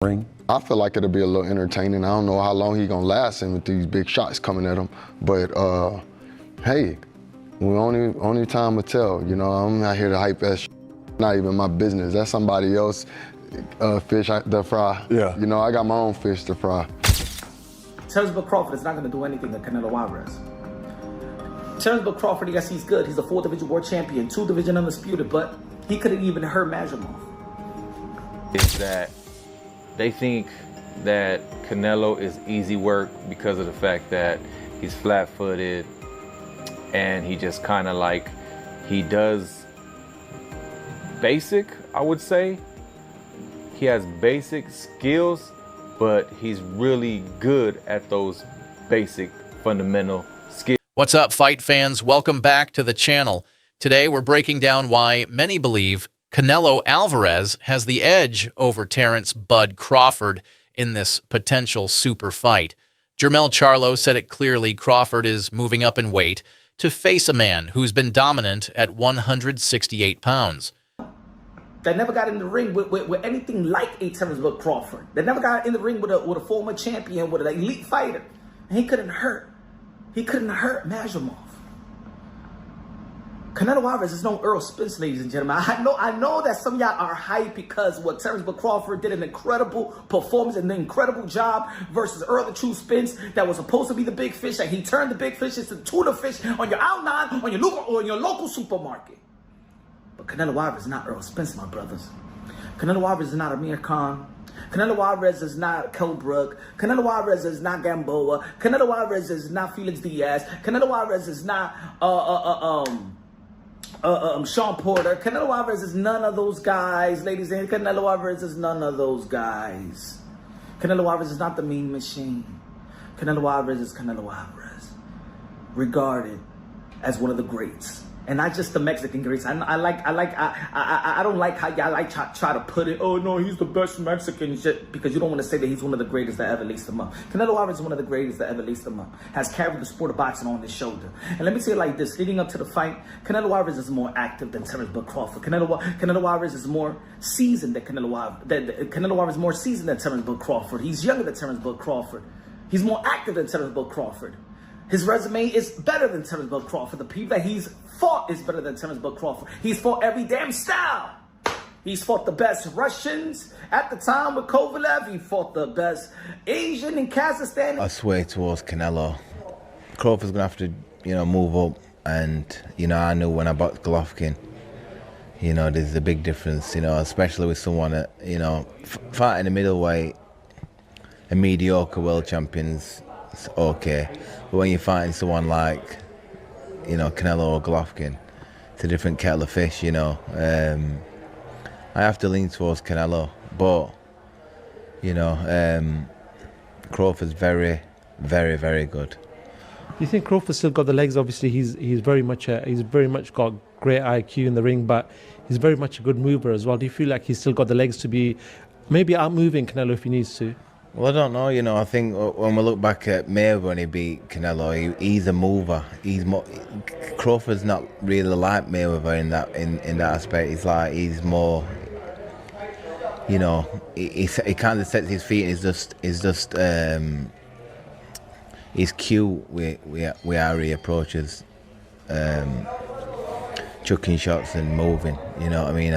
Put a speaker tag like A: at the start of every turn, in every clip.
A: ring? I feel like it'll be a little entertaining. I don't know how long he's gonna last in with these big shots coming at him, but hey, we only time will tell. You know, I'm not here to hype that shit. Not even my business. That's somebody else fish to fry.
B: Yeah.
A: You know, I got my own fish to fry.
C: Jermell Crawford is not going to do anything to Canelo Alvarez. Jermell Crawford, yes, he's good. He's a 4-division world champion, 2-division undisputed, but he couldn't even hurt Majumov.
D: Is that they think that Canelo is easy work because of the fact that he's flat-footed and he just kind of like, he does basic, I would say. He has basic skills, but he's really good at those basic fundamental skills.
E: What's up, fight fans? Welcome back to the channel. Today we're breaking down why many believe Canelo Alvarez has the edge over Terrence "Bud" Crawford in this potential super fight. Jermell Charlo said it clearly. Crawford is moving up in weight to face a man who's been dominant at 168 pounds.
C: They never got in the ring with anything like a Jermell Crawford. They never got in the ring with a former champion, with an elite fighter. And he couldn't hurt. He couldn't hurt Majumov. Canelo Alvarez is no Earl Spence, ladies and gentlemen. I know that some of y'all are hyped because what Jermell Crawford did an incredible performance and an incredible job versus Earl the True Spence that was supposed to be the big fish, that he turned the big fish into tuna fish on your outline, on your local supermarket. But Canelo Alvarez is not Earl Spence, my brothers. Canelo Alvarez is not Amir Khan. Canelo Alvarez is not Kelbrook. Canelo Alvarez is not Gamboa. Canelo Alvarez is not Felix Diaz. Canelo Alvarez is not Sean Porter. Canelo Alvarez is none of those guys, ladies and gentlemen. Canelo Alvarez is none of those guys. Canelo Alvarez is not the Mean Machine. Canelo Alvarez is Canelo Alvarez, regarded as one of the greats. And not just the Mexican greats. I don't like how y'all like try to put it, oh no, he's the best Mexican, because you don't want to say that he's one of the greatest that ever laced him up. Canelo Alvarez is one of the greatest that ever laced him up. Has carried the sport of boxing on his shoulder. And let me say it like this, leading up to the fight, Canelo Alvarez is more active than Jermell Crawford. Canelo Alvarez is more seasoned than Canelo Alvarez is more seasoned than Jermell Crawford. He's younger than Jermell Crawford. He's more active than Jermell Crawford. His resume is better than Jermell Crawford. The people that he's fought is better than Jermell Crawford. He's fought every damn style. He's fought the best Russians at the time with Kovalev. He fought the best Asian in Kazakhstan.
F: I sway towards Canelo. Crawford's going to have to, move up. And, I knew when I boxed Golovkin, there's a big difference, especially with someone that, fighting a middleweight, a mediocre world champion's okay. But when you're fighting someone like, Canelo or Golovkin, it's a different kettle of fish, I have to lean towards Canelo, but, Crawford's very, very, very good.
G: Do you think Crawford's still got the legs? Obviously, he's very much got great IQ in the ring, but he's very much a good mover as well. Do you feel like he's still got the legs to be maybe outmoving Canelo if he needs to?
F: Well, I don't know. I think when we look back at Mayweather when he beat Canelo, he's a mover. Crawford's not really like Mayweather in that aspect. He's more, he kind of sets his feet. He's cute with how he approaches chucking shots and moving. You know what I mean?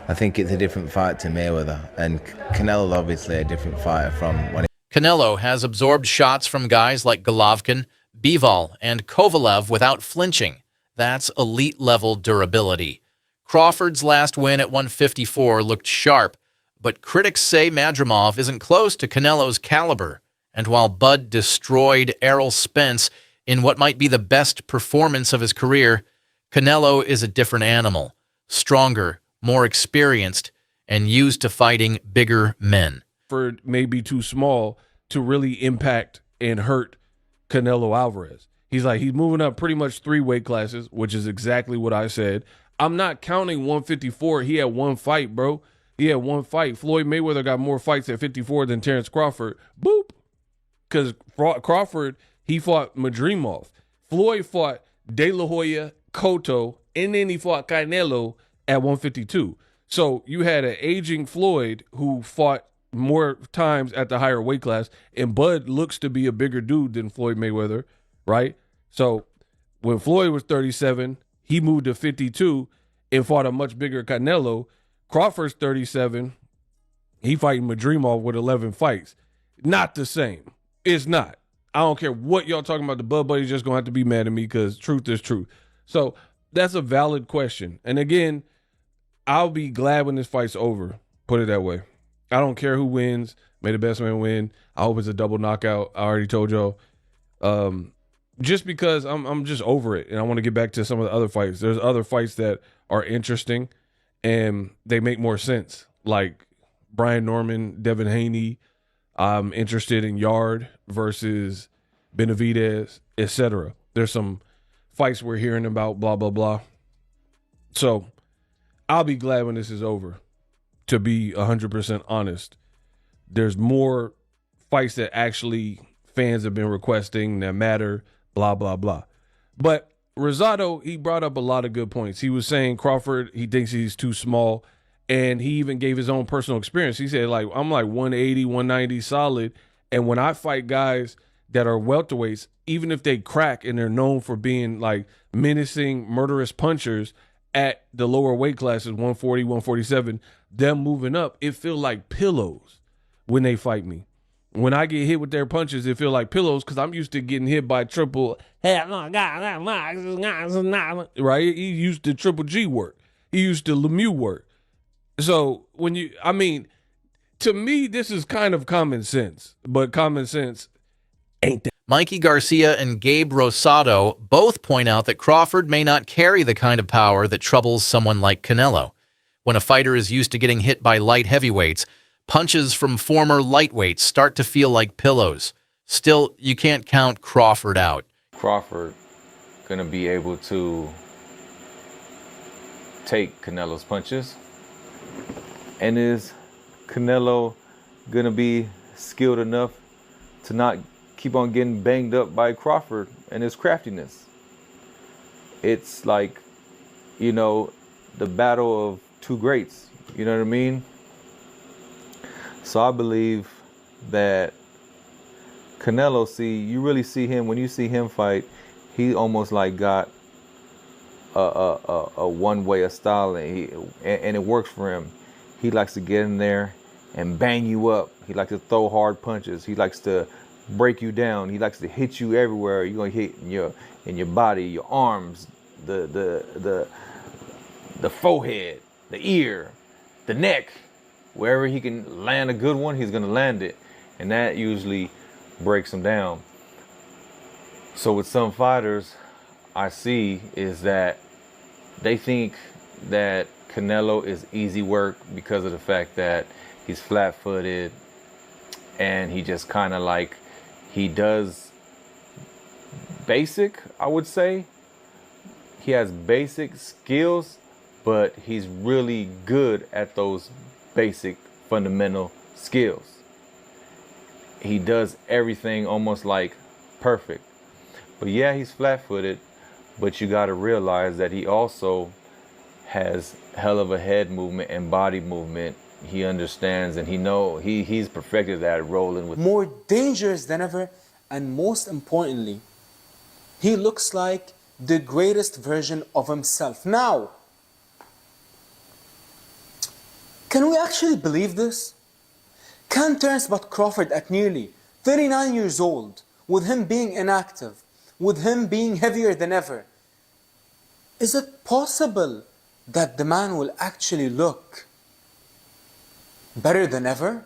F: I think it's a different fight to Mayweather, and Canelo's obviously a different fighter from when
E: Canelo has absorbed shots from guys like Golovkin, Bivol, and Kovalev without flinching. That's elite-level durability. Crawford's last win at 154 looked sharp, but critics say Majumov isn't close to Canelo's caliber. And while Bud destroyed Errol Spence in what might be the best performance of his career, Canelo is a different animal, stronger, more experienced, and used to fighting bigger men.
B: Crawford may be too small to really impact and hurt Canelo Alvarez. He's moving up pretty much 3 weight classes, which is exactly what I said. I'm not counting 154. He had one fight, bro. He had one fight. Floyd Mayweather got more fights at 54 than Terrence Crawford. Boop. Because Crawford, he fought Madrimov. Floyd fought De La Hoya, Cotto, and then he fought Canelo at 152. So you had an aging Floyd who fought more times at the higher weight class, and Bud looks to be a bigger dude than Floyd Mayweather, right? So when Floyd was 37, he moved to 52 and fought a much bigger Canelo. Crawford's 37, he fighting Madrimov with 11 fights. Not the same. It's not. I don't care what y'all talking about. The Bud Buddy's just going to have to be mad at me because truth is truth. So that's a valid question. And again, I'll be glad when this fight's over. Put it that way. I don't care who wins. May the best man win. I hope it's a double knockout. I already told y'all. Just because I'm just over it, and I want to get back to some of the other fights. There's other fights that are interesting, and they make more sense. Like Brian Norman, Devin Haney. I'm interested in Yard versus Benavidez, etc. There's some fights we're hearing about, blah, blah, blah. So I'll be glad when this is over, to be 100% honest. There's more fights that actually fans have been requesting that matter, blah, blah, blah. But Rosado, he brought up a lot of good points. He was saying Crawford, he thinks he's too small. And he even gave his own personal experience. He said, like, I'm like 180, 190 solid. And when I fight guys that are welterweights, even if they crack and they're known for being like menacing, murderous punchers at the lower weight classes, 140, 147, them moving up, it feel like pillows when they fight me. When I get hit with their punches, it feel like pillows because I'm used to getting hit by triple, right? He used to Triple G work. He used to Lemieux work. So to me, this is kind of common sense, but common sense ain't that.
E: Mikey Garcia and Gabe Rosado both point out that Crawford may not carry the kind of power that troubles someone like Canelo. When a fighter is used to getting hit by light heavyweights, punches from former lightweights start to feel like pillows. Still, you can't count Crawford out.
D: Crawford gonna be able to take Canelo's punches. And is Canelo gonna be skilled enough to not keep on getting banged up by Crawford and his craftiness? It's like, the battle of two greats. You know what I mean? So I believe that Canelo, you really see him, when you see him fight, he almost like got a one way of style, and it works for him. He likes to get in there and bang you up. He likes to throw hard punches. He likes to break you down. He likes to hit you everywhere. You're gonna hit in your body, your arms, the forehead, the ear, the neck. Wherever he can land a good one, he's gonna land it, and that usually breaks him down. So with some fighters, I see is that they think that Canelo is easy work because of the fact that he's flat-footed and he just kind of like, he does basic, I would say. He has basic skills, but he's really good at those basic fundamental skills. He does everything almost like perfect. But yeah, he's flat-footed, but you got to realize that he also has hell of a head movement and body movement. He understands, and he's perfected at rolling with.
H: More dangerous than ever, and most importantly, he looks like the greatest version of himself. Now, can we actually believe this? Can Terence Bud Crawford at nearly 39 years old, with him being inactive, with him being heavier than ever, is it possible that the man will actually look better than ever?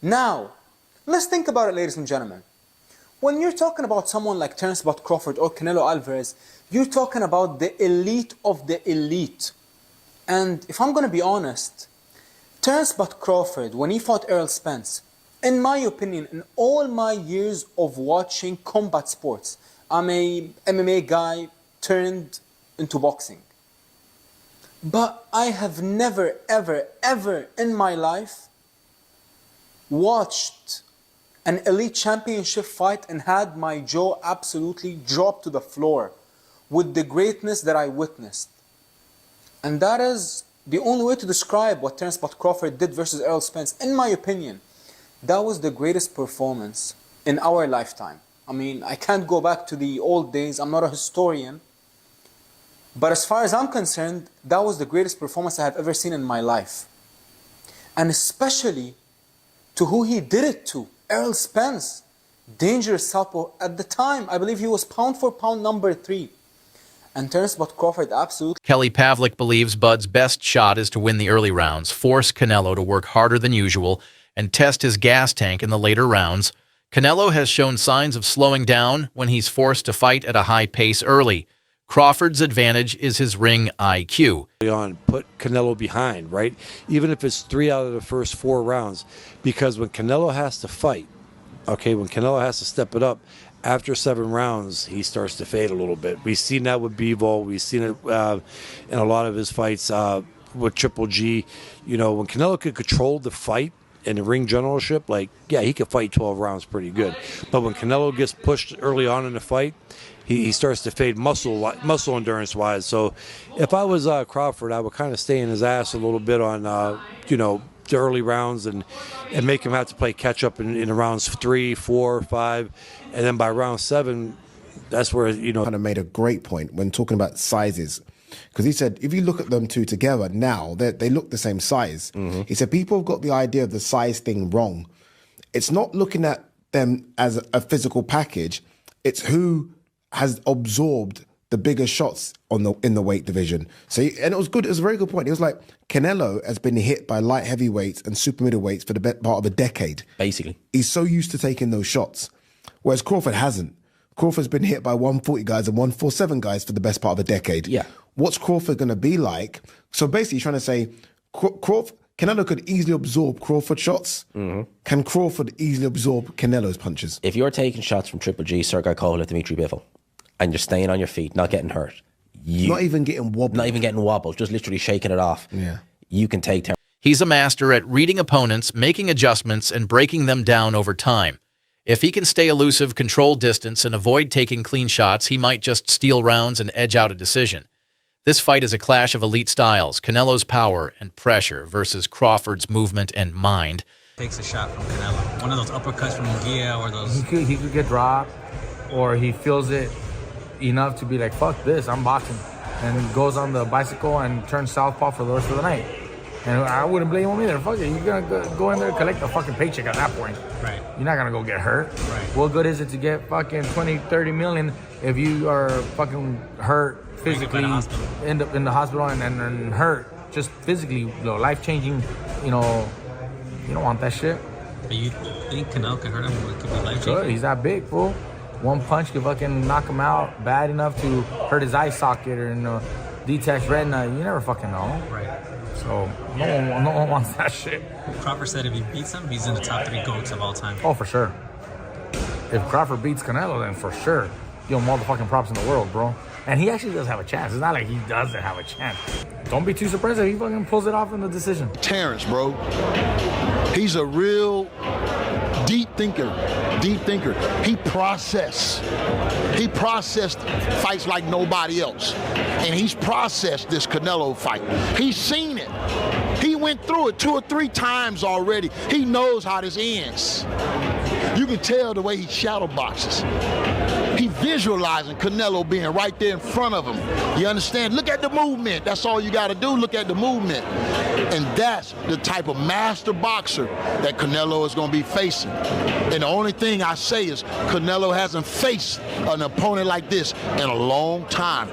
H: Now, let's think about it, ladies and gentlemen. When you're talking about someone like Terence Bud Crawford or Canelo Alvarez, you're talking about the elite of the elite. And if I'm going to be honest, Terence Bud Crawford, when he fought Errol Spence, in my opinion, in all my years of watching combat sports, I'm a MMA guy turned into boxing. But I have never, ever, ever in my life watched an elite championship fight and had my jaw absolutely drop to the floor with the greatness that I witnessed. And that is the only way to describe what Terence Bud Crawford did versus Errol Spence, in my opinion. that was the greatest performance in our lifetime. I mean, I can't go back to the old days. I'm not a historian. But as far as I'm concerned, that was the greatest performance I have ever seen in my life. And especially to who he did it to, Errol Spence. Dangerous southpaw at the time. I believe he was pound for pound number 3. And Terence Bud Crawford absolutely.
E: Kelly Pavlik believes Bud's best shot is to win the early rounds, force Canelo to work harder than usual, and test his gas tank in the later rounds. Canelo has shown signs of slowing down when he's forced to fight at a high pace early. Crawford's advantage is his ring IQ.
I: Put Canelo behind, right? Even if it's 3 out of the first 4 rounds. Because when Canelo has to fight, okay, when Canelo has to step it up, after 7 rounds, he starts to fade a little bit. We've seen that with Bivol. We've seen it in a lot of his fights with Triple G. You know, when Canelo could control the fight and the ring generalship, like, yeah, he could fight 12 rounds pretty good. But when Canelo gets pushed early on in the fight, he starts to fade muscle endurance-wise. So if I was Crawford, I would kind of stay in his ass a little bit on, you know, the early rounds and make him have to play catch-up in rounds 3, 4, 5. And then by round 7, that's where, you know.
J: Kind of made a great point when talking about sizes. Because he said, if you look at them two together now, they look the same size. Mm-hmm. He said, people have got the idea of the size thing wrong. It's not looking at them as a physical package. It's who has absorbed the bigger shots in the weight division. So, and it was good. It was a very good point. He was like, Canelo has been hit by light heavyweights and super middleweights for the better part of a decade.
K: Basically.
J: He's so used to taking those shots. Whereas Crawford hasn't. Crawford's been hit by 140 guys and 147 guys for the best part of a decade.
K: Yeah.
J: What's Crawford going to be like? So basically, he's trying to say, Canelo could easily absorb Crawford shots. Mm-hmm. Can Crawford easily absorb Canelo's punches?
K: If you're taking shots from Triple G, Sergey Kovalev, Dmitry Bivol, and you're staying on your feet, not getting hurt.
J: Not even getting wobbled.
K: Not even getting wobbled, just literally shaking it off.
J: Yeah.
K: You can take...
E: He's a master at reading opponents, making adjustments, and breaking them down over time. If he can stay elusive, control distance, and avoid taking clean shots, he might just steal rounds and edge out a decision. This fight is a clash of elite styles, Canelo's power and pressure versus Crawford's movement and mind.
L: Takes a shot from Canelo. One of those uppercuts from Munguia or those...
M: He could get dropped, or he feels it enough to be like, fuck this, I'm boxing. And goes on the bicycle and turns southpaw for the rest of the night. And I wouldn't blame him either. Fuck it, you're gonna go in there and collect a fucking paycheck at that point.
L: Right.
M: You're not gonna go get hurt.
L: Right.
M: What good is it to get fucking 20, 30 million if you are fucking hurt physically, end up in the hospital and hurt just physically, life-changing, you don't want that shit.
L: But you think Canelo could hurt him? It could be life-changing?
M: Good, he's that big, fool. One punch could fucking knock him out bad enough to hurt his eye socket or detach retina. You never fucking know.
L: Right.
M: So no one wants that shit.
L: Crawford said if he beats him, he's in the top 3 GOATs of all time.
M: Oh, for sure. If Crawford beats Canelo, then for sure. Give him all the fucking props in the world, bro. And he actually does have a chance. It's not like he doesn't have a chance. Don't be too surprised if he fucking pulls it off in the decision.
N: Terence, bro. He's a real deep thinker. He processed fights like nobody else. And he's processed this Canelo fight. He's seen it. He went through it 2 or 3 times already. He knows how this ends. You can tell the way he shadow boxes. He visualizing Canelo being right there in front of him. You understand? Look at the movement. That's all you got to do. Look at the movement. And that's the type of master boxer that Canelo is going to be facing. And the only thing I say is Canelo hasn't faced an opponent like this in a long time.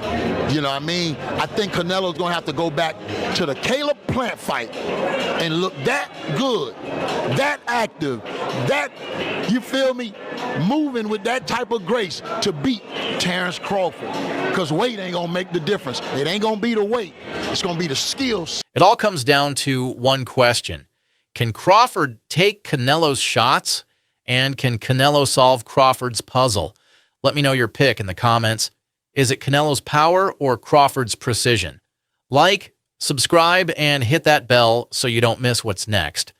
N: You know what I mean? I think Canelo's going to have to go back to the Caleb Plant fight and look that good, that active, that, you feel me, moving with that type of grace to beat Terence Crawford. Because weight ain't going to make the difference. It ain't going to be the weight. It's going to be the skills.
E: It all comes down to one question. Can Crawford take Canelo's shots? And can Canelo solve Crawford's puzzle? Let me know your pick in the comments. Is it Canelo's power or Crawford's precision? Like, subscribe, and hit that bell so you don't miss what's next.